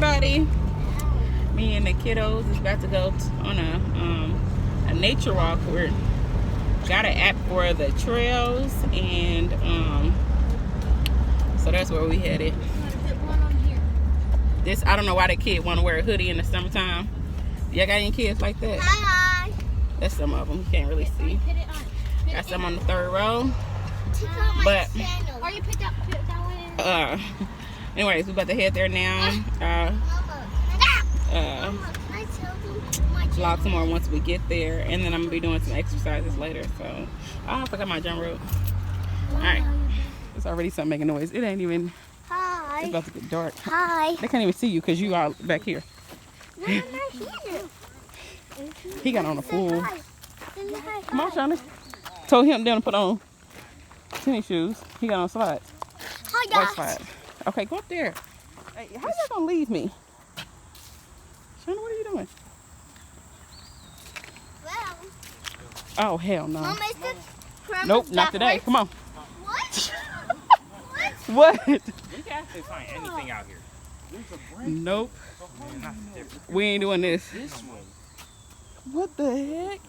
everybody. Me and the kiddos is about to go on a nature walk. We got an app for the trails, and so that's where we headed. This, I don't know why the kid want to wear a hoodie in the summertime. Y'all got any kids like that? Hi. That's some of them. You can't really see. Got some on the third row. But anyways, we're about to head there now. Vlog some more once we get there, and then I'm gonna be doing some exercises later. So I forgot my jump rope. All right, it's already something making noise. It ain't even. Hi. It's about to get dark. Hi. They can't even see you because you are back here. No, I'm not here. He got on a full. Come on, Shawnee. Told him down to put on tennis shoes. He got on slides. Hi, White guys. slides. Okay, go up there. Hey, how you gonna leave me? Shawnee, what are you doing? Well, Oh, hell no. Mom, is this Nope, not today. Come on. What? What? We can actually find anything out here. Nope. Man, not different. We ain't doing this. This way. What the heck?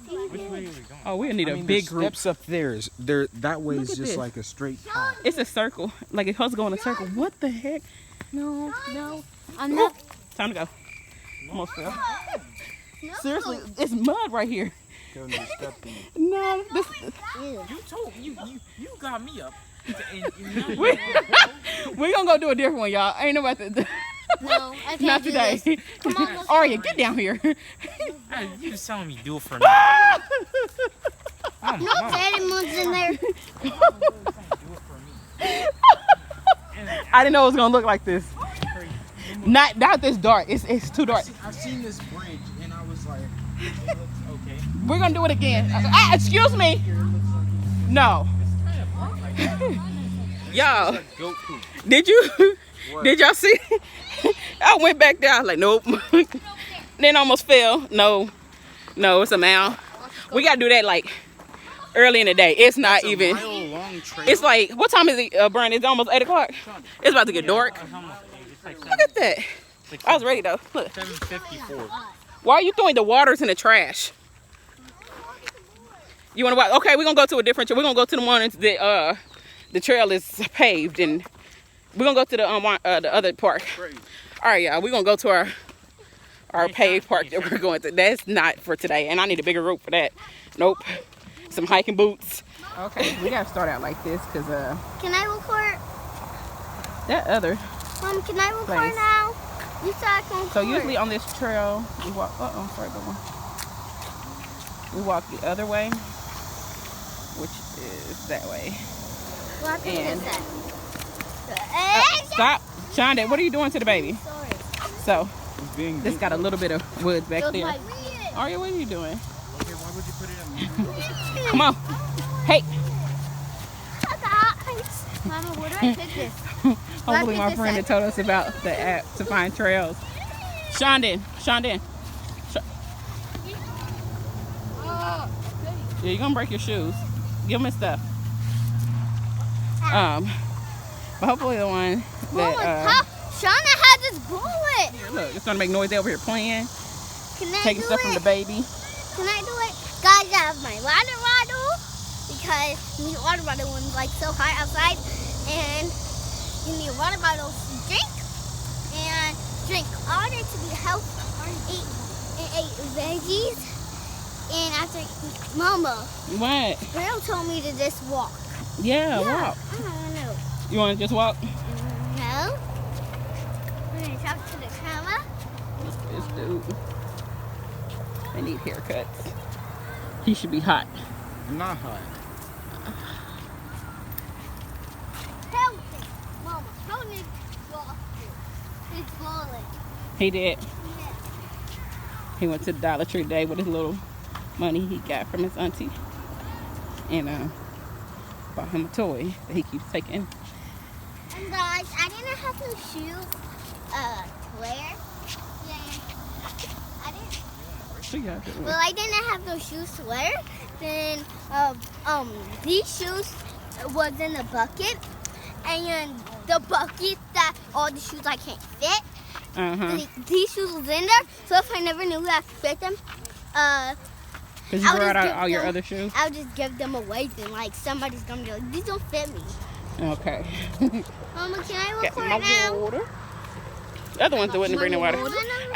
Which way are we going? Oh, we need a I mean, big the group. steps up there is that way Look is at just this. like a straight path. It's a circle. Like it's supposed to go in a circle. What the heck? No, I'm not. Time to go. Almost fell. No. Seriously, it's mud right here. Kevin just stepped in it. No, this. You told you got me up. We gonna go do a different one, y'all. Ain't nobody. No, I can't Not do today. this. Come on, let's Arya, get down here. You was telling me do it for me. No animals in there. Do it for me. I didn't know it was gonna look like this. Not this dark. It's too dark. I've seen this bridge and I was like, Okay. We're gonna do it again. Excuse me. No. Y'all, goat poop. did y'all see? I went back there. I was like, nope. Then almost fell. No, it's a mound. We gotta do that like early in the day. It's not even. Mile-long trail. It's like, what time is it, Brian? It's almost 8 o'clock. It's about to get dark. It's like Look at that. I was ready though. Look. 7:54. Why are you throwing the waters in the trash? You want to walk? Okay, we're gonna go to a different. We're gonna go to the one that the trail is paved, and we're gonna go to the other park. All right, y'all. We're gonna go to our paved park that we're going to. That's not for today, and I need a bigger rope for that. Nope. Some hiking boots. Okay, we gotta start out like this, cause Can I record? that other. Mom, can I record Place. now? You said I can record. So usually on this trail, we walk. Sorry, Bubba. We walk the other way, which is that way. Well, I think and- it's that. Stop, Shonda. What are you doing to the baby? Sorry. So Being this got a little bit of wood back Look there. like Arya, what are you doing? Okay, why would you put it in? Come on. Hey. Mama, where do I pick this? Hopefully my pick this friend up? that told us about the app to find trails. Shonda. Yeah, you're gonna break your shoes. Give them stuff. But hopefully the one Mama, that Shauna has this bullet. look, it's gonna make noise over here playing, Can I taking do stuff it? from the baby. Can I do it? Guys, I have my water bottle because you need a water bottle when it's like so hot outside, and you need a water bottle to drink and drink water to be healthy. Eat veggies, and after Mama, What? Grandma told me to just walk. Yeah, walk. I don't know. You wanna just walk? No. We're gonna talk to the camera. This dude. They need haircuts. He should be hot. I'm not hot. Healthy. Mama, how did walk? It's falling. He did. Yeah. He went to the Dollar Tree today with his little money he got from his auntie. And bought him a toy that he keeps taking. And guys, I didn't have no shoes to wear. Yeah. I didn't. Well, I didn't have no shoes to wear. Then these shoes was in a bucket, and then the bucket that all the shoes I can't fit. These shoes was in there, so if I never knew how to fit them, Because you I'll brought just out give all your them- other shoes? I'll just give them away. Then like somebody's gonna be like, these don't fit me. Okay. Mama, can I Got record my now? water. The other ones that wouldn't bring the water.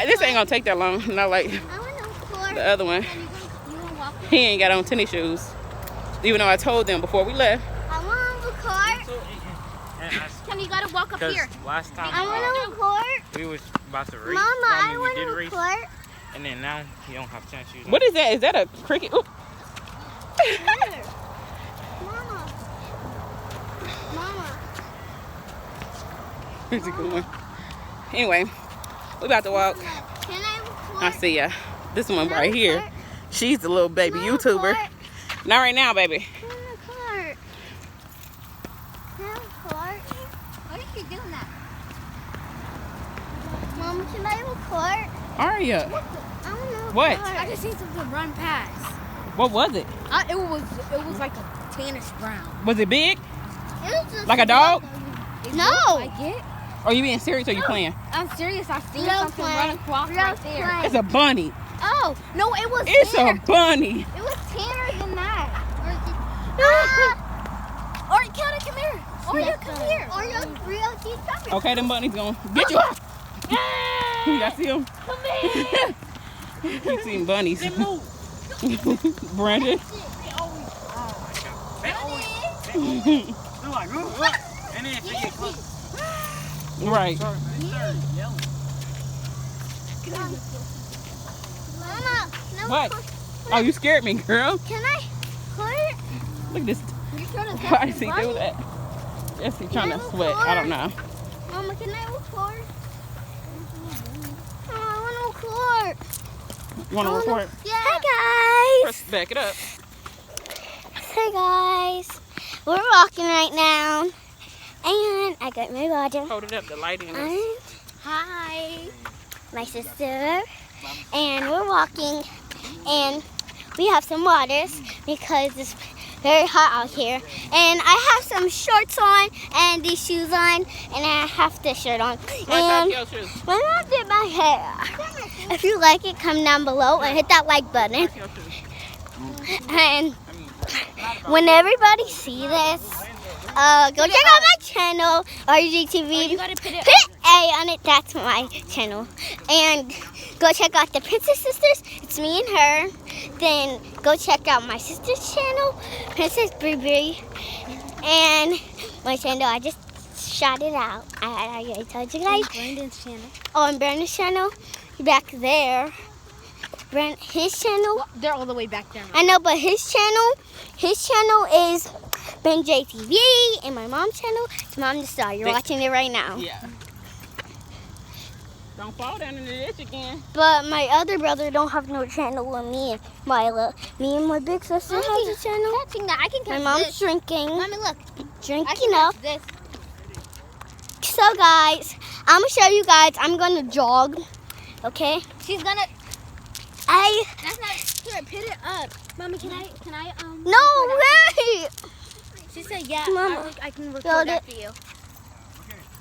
This ain't gonna take that long. Not like I want to record. the other one. You gonna walk with He ain't got on tennis shoes. Even though I told them before we left. I want to record. And You gotta walk up because here. last time I want to record. we was about to race. Mama, I I mean, we want did to race, record. and then now you don't have tennis shoes. What is that? Is that a cricket? Oop. Here. Mama. Mama. Where's it going? Anyway, we about to walk. Can I record? I see ya. This one Can I right here. record? She's the little baby Can I YouTuber. record? Not right now, baby. Can I record? Can I record? Why are you doing that? Mama, can I record? Aria, I want to What? I just need something to run past. what was it? It was like a tannish brown. Was it big? It was just Like a dog? It No. looked like it. Are you being serious or you playing? I'm serious. I seen Real something play. run across Real right there. play. It's a bunny. Oh no, it was. It's a tanner. bunny. It was tanner than that. Or Kiana, come here. Or you come here. Or your real teeth cover. Okay, them bunnies gonna get you. Y'all see them? Come here. You seen bunnies. Brandon. They're like, ooh, what? And then if they get close, Right. Mama, no, What? Oh, you scared me, girl. Can I record? Look at this. You're trying to Why does he do that? Yes, he's trying to sweat. I don't know. Mama, can I record? Oh, I want to record. You want to record? Yeah. Hi Press back it up. guys. Hey guys. We're walking right now, and I got my water. Hold it up. The lighting is. And hi, my sister, and we're walking, and we have some waters because it's very hot out here. And I have some shorts on and these shoes on, and I have this shirt on. And Your shoes. my mom did my hair. If you like it, come down below and hit that like button. Your shoes. And when everybody see this, go check out my channel, RGTV. You gotta put it. Hit A on it, that's my channel. And go check out the Princess Sisters, it's me and her. Then go check out my sister's channel, Princess Brie. And my channel, I just shot it out. I already told you guys. Brandon's channel. Oh, and Brandon's channel, back there. His channel. They're all the way back there. I know, but his channel is Ben JTV, and my mom's channel is Mom the Star. You're watching it right now. Yeah. Don't fall down in the ditch again. But my other brother don't have no channel, and me and my big sister has a channel. Catching that, I can My catch mom's this. drinking, Mommy, look. I drinking can up. catch this. So guys, I'm gonna show you guys. I'm gonna jog. Okay. She's gonna. That's not. Here, put it up. Mommy, can I? No way. She said, yeah. Mama, I can build record it. after you.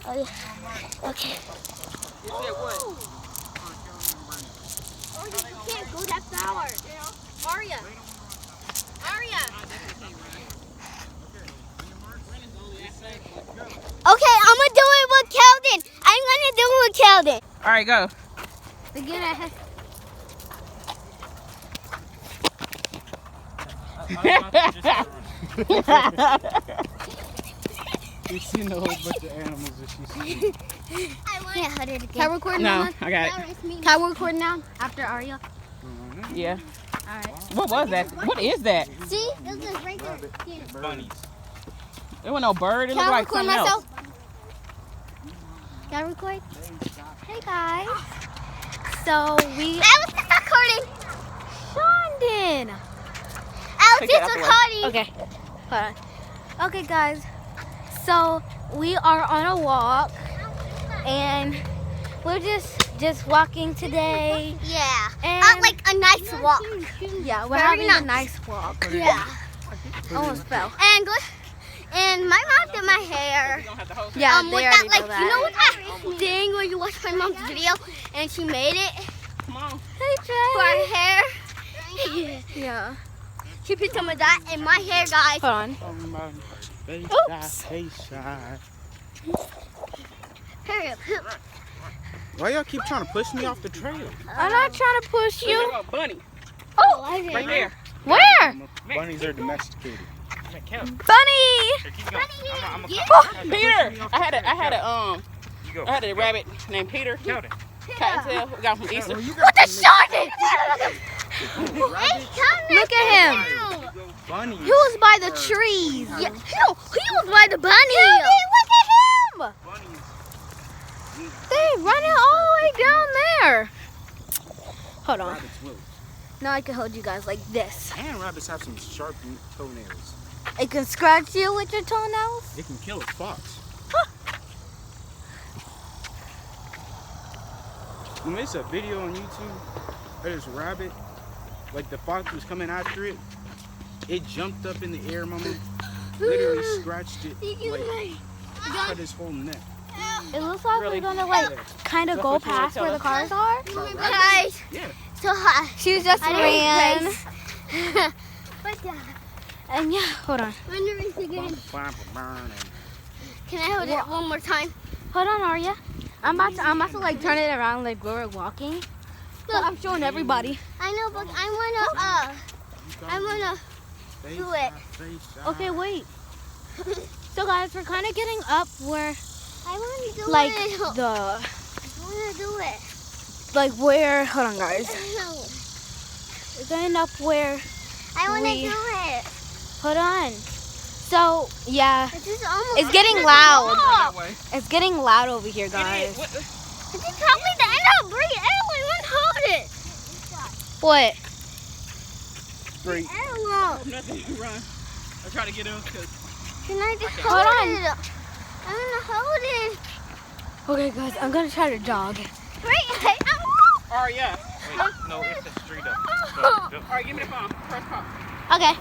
Oh, yeah. Okay. You said what? Or you can't go that far. Aria. Okay, I'm gonna do it with Keldon. I'm gonna do it with Keldon. All right, go. Again, I have. She's seen a whole bunch of animals that she's seen. I want to it again. Can I record No, now? I got it. Can I record now? After Aria? Yeah. Alright. What was that? What is that? See, this is right there. bunnies. There was no bird. It Can looked I like record something myself? else. Can I record? Hey guys. So we. I was just recording. Shondon. I was Take just that out recording. Okay. Hold on. Okay, guys. So we are on a walk, and we're just walking today. Yeah. And Like a nice walk. Yeah, we're Very having nice. a nice walk. Yeah. Almost fell. And my mom did my hair. We gonna have to hold Yeah, with they that, already like, know that. you know what that thing where you watch my mom's video and she made it Come on. Hey, for Trey. her hair? Yeah. She put some of that in my hair, guys. Hold on. Oops. Face shot. Hurry up. Why y'all keep trying to push me off the trail? I'm not trying to push You you. got a bunny Oh, I right there. Where? Bunnies are domesticated. Bunny. Keep going. I'm Peter, I had a rabbit named Peter. Count it. Cottontail. We got from Easter. What the shark? Look at him. Bunnies. He was by the trees. Yeah, he was by the bunny. Look at him. Bunnies. They running all the way down there. Hold on. Rabbits will. Now I can hold you guys like this. And rabbits have some sharp toenails. It can scratch you with your toenails. It can kill a fox. When there's a video on YouTube, there's a rabbit, like the fox was coming after it. It jumped up in the air, mama. Literally scratched it, like cut his whole neck. It looks like Really? we're gonna like Yeah. kind of That's go what you wanna past tell where the us? cars are. Guys, Yeah. so hot. She just I ran. didn't race. But And yeah, hold on. when the race again, Burn. can I hold it one more time? Hold on, Arya. I'm about to like turn it around like where we're walking. But I'm showing everybody. I know, but I wanna do it. Okay, wait. So guys, we're kind of getting up where I wanna do like it. the I wanna do it. like where. Hold on, guys. No, We're getting up where. I wanna We- do it. Hold on. So yeah, It's just almost. it's getting loud. That way. It's getting loud over here, It guys. is. What? It's just probably the end of breathe. Everyone hold it. What? Straight. Everyone. Nothing. You run. I try to get him because Can I just Okay. hold Hold on. it? I wanna hold it. Okay, guys, I'm gonna try to jog. Right. Oh yeah. Wait, no, it's a street up. Go, go. All right, give me the phone. First call. Okay.